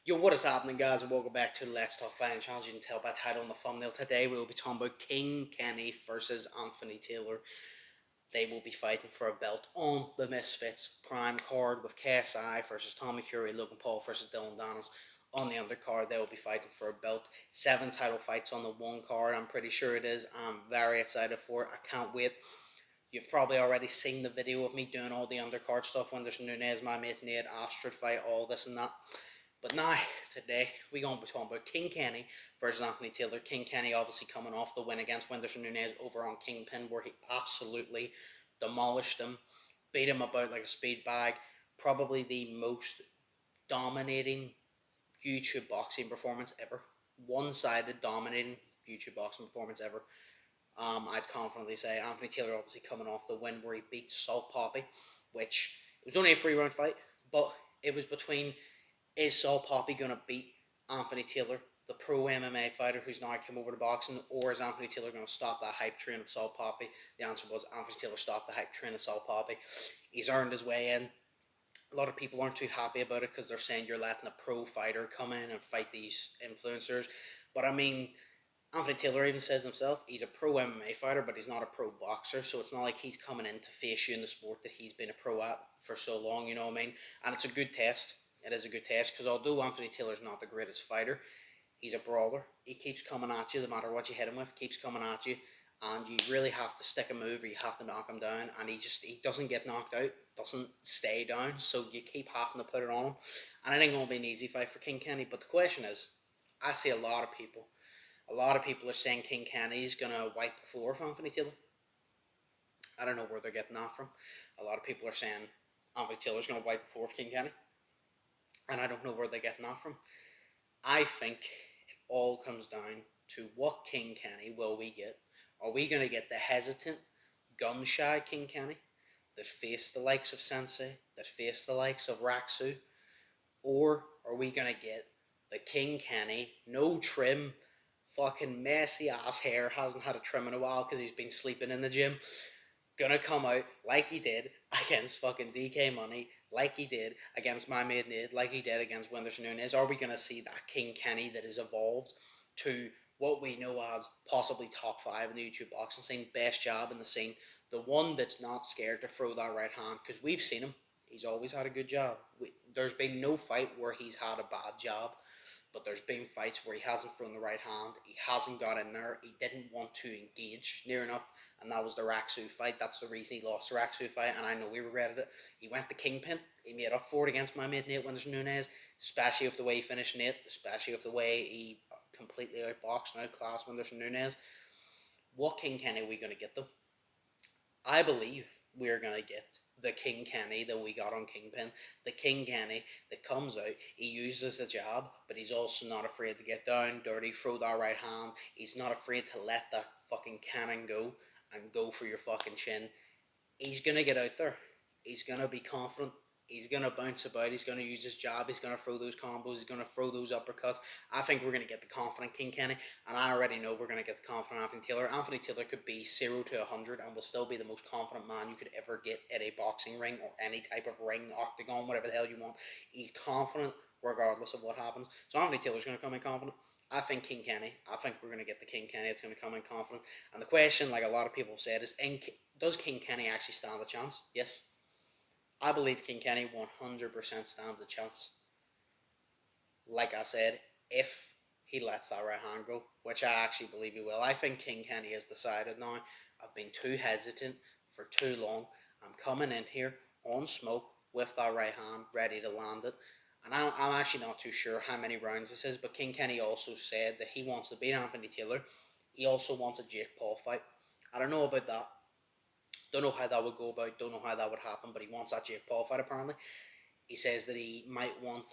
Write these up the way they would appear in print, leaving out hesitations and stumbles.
Yo, what is happening, guys, and welcome back to Let's Talk Fighting Channel. As you can tell by the title and the thumbnail, today we will be talking about King Kenny versus Anthony Taylor. They will be fighting for a belt on the Misfits Prime card with KSI versus Tommy Fury, Logan Paul versus Dylan Dennis. On the undercard, they will be fighting for a belt. 7 title fights on the one card. I'm pretty sure it is. I'm very excited for it. I can't wait. You've probably already seen the video of me doing all the undercard stuff when there's Nunes, my mate Nate, Astrid fight, all this and that. But now, today, we're going to be talking about King Kenny versus Anthony Taylor. King Kenny obviously coming off the win against Whindersson Nunes over on Kingpin, where he absolutely demolished him, beat him about like a speed bag. Probably the most dominating YouTube boxing performance ever. One-sided dominating YouTube boxing performance ever. I'd confidently say Anthony Taylor obviously coming off the win where he beat Salt Poppy, which it was only a 3-round fight, but it was between, is Saul Poppy going to beat Anthony Taylor, the pro MMA fighter who's now come over to boxing, or is Anthony Taylor going to stop that hype train of Saul Poppy? The answer was Anthony Taylor stopped the hype train of Saul Poppy. He's earned his way in. A lot of people aren't too happy about it because they're saying you're letting a pro fighter come in and fight these influencers. But I mean, Anthony Taylor even says himself, he's a pro MMA fighter, but he's not a pro boxer, so it's not like he's coming in to face you in the sport that he's been a pro at for so long, you know what I mean? And it's a good test. It is a good test, because although Anthony Taylor's not the greatest fighter, he's a brawler. He keeps coming at you, no matter what you hit him with, keeps coming at you, and you really have to stick a move or you have to knock him down, and he doesn't get knocked out, doesn't stay down, so you keep having to put it on him. And it ain't going to be an easy fight for King Kenny, but the question is, I see a lot of people are saying King Kenny's going to wipe the floor for Anthony Taylor. I don't know where they're getting that from. A lot of people are saying Anthony Taylor's going to wipe the floor for King Kenny. And I don't know where they're getting that from. I think it all comes down to what King Kenny will we get. Are we going to get the hesitant, gun-shy King Kenny that faced the likes of Sensei, that faced the likes of Raksu? Or are we going to get the King Kenny, no trim, fucking messy ass hair, hasn't had a trim in a while because he's been sleeping in the gym, gonna come out like he did against fucking DK Money, like he did against my mate Nate, like he did against Whindersson Nunes? Are we gonna see that King Kenny that has evolved to what we know as possibly top 5 in the YouTube boxing scene, best jab in the scene, the one that's not scared to throw that right hand? Because we've seen him, he's always had a good jab. There's been no fight where he's had a bad jab. But there's been fights where he hasn't thrown the right hand, he hasn't got in there, he didn't want to engage near enough, and that was the Raksu fight. That's the reason he lost the Raksu fight, and I know we regretted it. He went the Kingpin, he made up for it against my mate Nate Whindersson Nunes, especially with the way he finished Nate, especially with the way he completely outboxed and outclassed Whindersson Nunes. What King Kenny are we going to get though? I believe we're going to get the King Kenny that we got on Kingpin. The King Kenny that comes out, he uses the jab, but he's also not afraid to get down, dirty, throw that right hand. He's not afraid to let that fucking cannon go and go for your fucking chin. He's going to get out there. He's going to be confident. He's going to bounce about. He's going to use his jab. He's going to throw those combos. He's going to throw those uppercuts. I think we're going to get the confident King Kenny, and I already know we're going to get the confident Anthony Taylor. Anthony Taylor could be 0 to 100 and will still be the most confident man you could ever get at a boxing ring or any type of ring, octagon, whatever the hell you want. He's confident regardless of what happens. So Anthony Taylor's going to come in confident. I think King Kenny. I think we're going to get the King Kenny. It's going to come in confident. And the question, like a lot of people have said, is does King Kenny actually stand a chance? Yes. I believe King Kenny 100% stands a chance. Like I said, if he lets that right hand go, which I actually believe he will. I think King Kenny has decided now, I've been too hesitant for too long. I'm coming in here on smoke with that right hand, ready to land it. And I'm actually not too sure how many rounds this is, but King Kenny also said that he wants to beat Anthony Taylor. He also wants a Jake Paul fight. I don't know about that. Don't know how that would go about, don't know how that would happen, but he wants that Jake Paul fight apparently. He says that he might want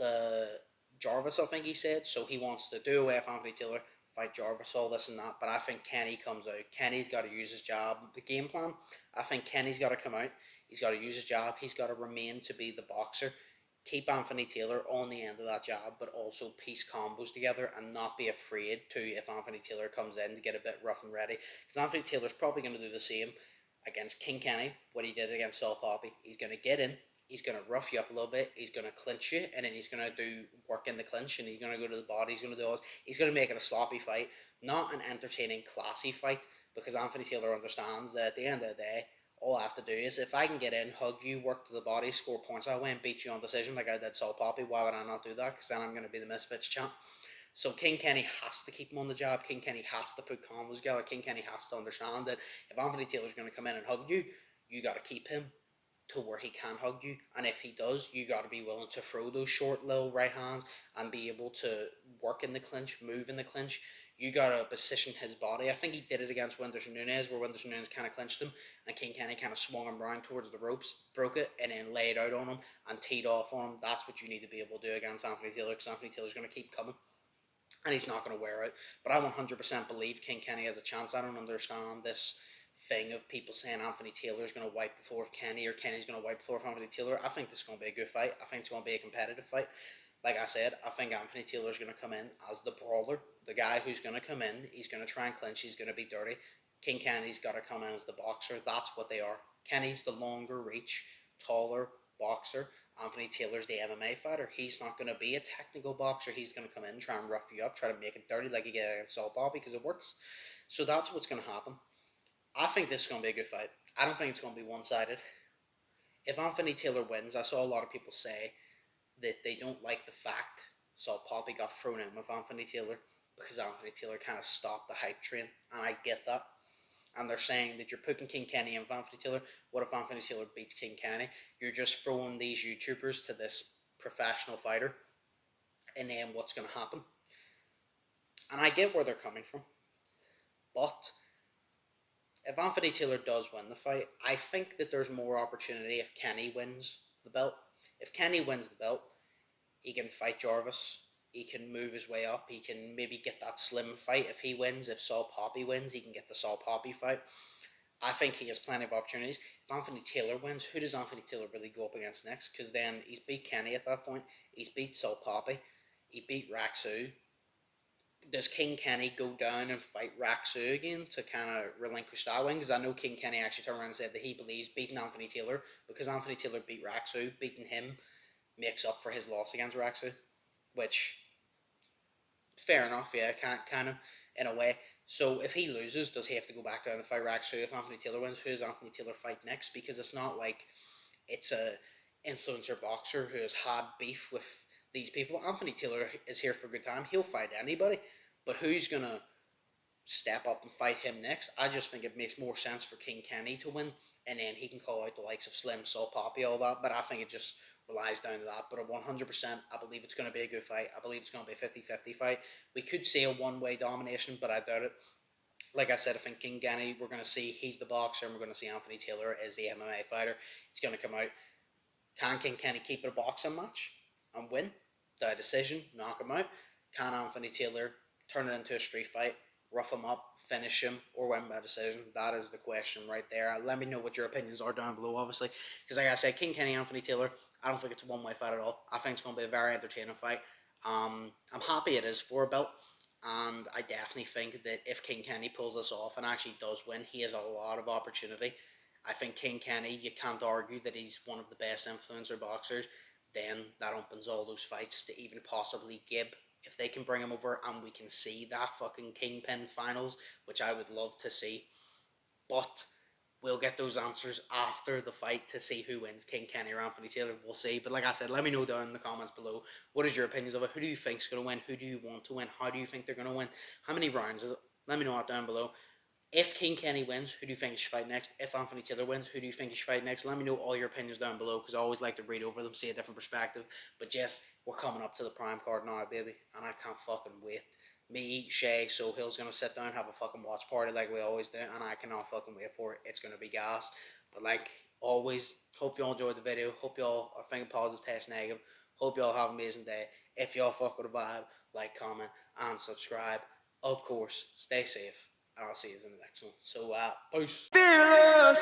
Jarvis, I think he said, so he wants to do away with Anthony Taylor, fight Jarvis, all this and that, but I think Kenny comes out. Kenny's got to use his jab. The game plan, I think Kenny's got to come out, he's got to use his jab, he's got to remain to be the boxer, keep Anthony Taylor on the end of that jab, but also piece combos together and not be afraid to, if Anthony Taylor comes in, to get a bit rough and ready, because Anthony Taylor's probably going to do the same against King Kenny, what he did against Saul Poppy. He's going to get in, He's going to rough you up a little bit. He's going to clinch you, and then he's going to do work in the clinch, and he's going to go to the body. He's going to do all this. He's going to make it a sloppy fight, not an entertaining, classy fight, because Anthony Taylor understands that at the end of the day, all I have to do is, if I can get in, hug you, work to the body, score points that way, and beat you on decision like I did Saul Poppy, why would I not do that? Because then I'm going to be the Misfits champ. So King Kenny has to keep him on the job. King Kenny has to put combos together. King Kenny has to understand that if Anthony Taylor's going to come in and hug you, you got to keep him to where he can hug you, and if he does, you got to be willing to throw those short little right hands and be able to work in the clinch, move in the clinch. You got to position his body. I think he did it against Wenders Nunes, where Wenders Nunes kind of clinched him, and King Kenny kind of swung him around towards the ropes, broke it, and then laid out on him and teed off on him. That's what you need to be able to do against Anthony Taylor, because Anthony Taylor's going to keep coming, and he's not going to wear out. But I 100% believe King Kenny has a chance. I don't understand this thing of people saying Anthony Taylor's going to wipe the floor of Kenny, or Kenny's going to wipe the floor of Anthony Taylor. I think this is going to be a good fight. I think it's going to be a competitive fight. Like I said, I think Anthony Taylor's going to come in as the brawler, the guy who's going to come in, he's going to try and clinch, he's going to be dirty. King Kenny's got to come in as the boxer. That's what they are. Kenny's the longer reach, taller boxer. Anthony Taylor's the MMA fighter. He's not going to be a technical boxer. He's going to come in, try and rough you up, try to make it dirty like he did against Saul Poppy, because it works. So that's what's going to happen. I think this is going to be a good fight. I don't think it's going to be one-sided. If Anthony Taylor wins, I saw a lot of people say that they don't like the fact Saul Poppy got thrown in with Anthony Taylor, because Anthony Taylor kind of stopped the hype train, and I get that. And they're saying that you're putting King Kenny in with Anthony Taylor. What if Anthony Taylor beats King Kenny? You're just throwing these YouTubers to this professional fighter, and then what's going to happen? And I get where they're coming from, but if Anthony Taylor does win the fight, I think that there's more opportunity if Kenny wins the belt. If Kenny wins the belt, he can fight Jarvis. He can move his way up. He can maybe get that slim fight if he wins. If Saul Poppy wins, he can get the Saul Poppy fight. I think he has plenty of opportunities. If Anthony Taylor wins, who does Anthony Taylor really go up against next? Because then he's beat Kenny at that point. He's beat Saul Poppy. He beat Raksu. Does King Kenny go down and fight Raksu again to kind of relinquish that win? Because I know King Kenny actually turned around and said that he believes beating Anthony Taylor, because Anthony Taylor beat Raksu, beating him makes up for his loss against Raksu, which, fair enough, yeah, kind of, in a way. So if he loses, does he have to go back down and fight Raksu? If Anthony Taylor wins, who does Anthony Taylor fight next? Because it's not like it's a influencer boxer who has had beef with these people. Anthony Taylor is here for a good time. He'll fight anybody. But who's going to step up and fight him next? I just think it makes more sense for King Kenny to win, and then he can call out the likes of Slim, Saul Poppy, all that. But I think it just relies down to that. But at 100%, I believe it's going to be a good fight. I believe it's going to be a 50-50 fight. We could see a one-way domination, but I doubt it. Like I said, I think King Kenny, we're going to see he's the boxer, and we're going to see Anthony Taylor as the MMA fighter. It's going to come out. Can King Kenny keep it a boxing match and win? The decision, knock him out. Can Anthony Taylor turn it into a street fight, rough him up, finish him, or win by decision? That is the question right there. Let me know what your opinions are down below, obviously. Because like I said, King Kenny, Anthony Taylor, I don't think it's a one-way fight at all. I think it's going to be a very entertaining fight. I'm happy it is for a belt. And I definitely think that if King Kenny pulls this off and actually does win, he has a lot of opportunity. I think King Kenny, you can't argue that he's one of the best influencer boxers. Then that opens all those fights to even possibly Gib, if they can bring him over and we can see that fucking Kingpin finals, which I would love to see. But we'll get those answers after the fight to see who wins, King Kenny or Anthony Taylor. We'll see. But like I said, let me know down in the comments below. What is your opinions of it? Who do you think is going to win? Who do you want to win? How do you think they're going to win? How many rounds is it? Let me know that down below. If King Kenny wins, who do you think should fight next? If Anthony Taylor wins, who do you think should fight next? Let me know all your opinions down below, because I always like to read over them, see a different perspective. But yes, we're coming up to the prime card now, baby, and I can't fucking wait. Me, Shay, Sohill's going to sit down, have a fucking watch party like we always do, and I cannot fucking wait for it. It's going to be gas. But like always, hope you all enjoyed the video. Hope you all are thinking positive, test negative. Hope you all have an amazing day. If you all fuck with the vibe, like, comment, and subscribe. Of course, stay safe. And I'll see you in the next one. So, peace. Fearless.